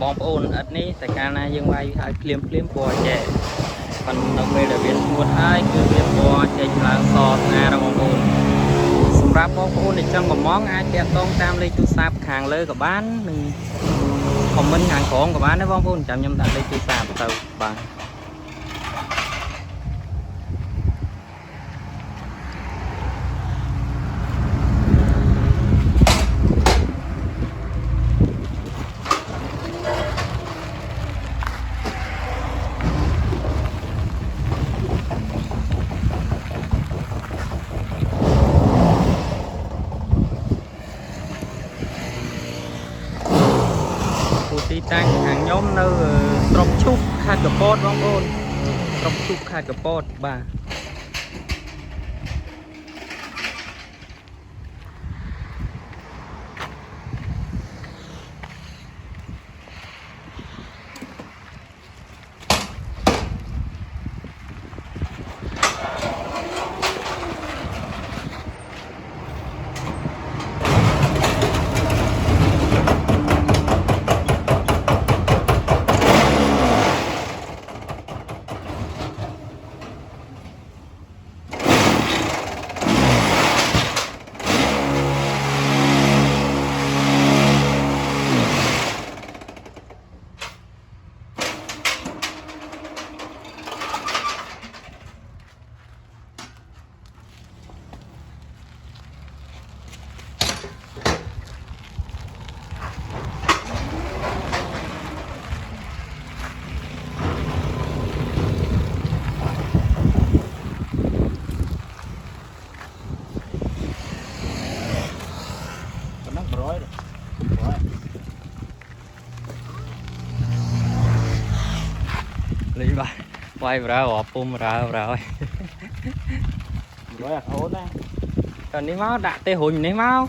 บองปูนอันนี้แต่การนายังไว้ให้เคลียมบัวแก่phần đặc biệt là việc một haiคือviệcบัวแก่หลังสอดนาเราบองปูนสำหรับบองปูนในจังกับมองอาจจะต้องตามเลยจุดซับขางเลยกับบ้านหนึ่งคอมเมนต์ขางของกับบ้านได้บองปูนจำยำตัดเลยจุดซับเติมบ้านទីតាំងខាងខ្ញុំនៅស្រុកឈូកខេត្តកំពតបងប្អូនស្រុកឈូកខេត្តកំពតបាទ Lý bài quay vào ọp pum rồi rồi ổn nè còn ní máu đã tê hùn ní máu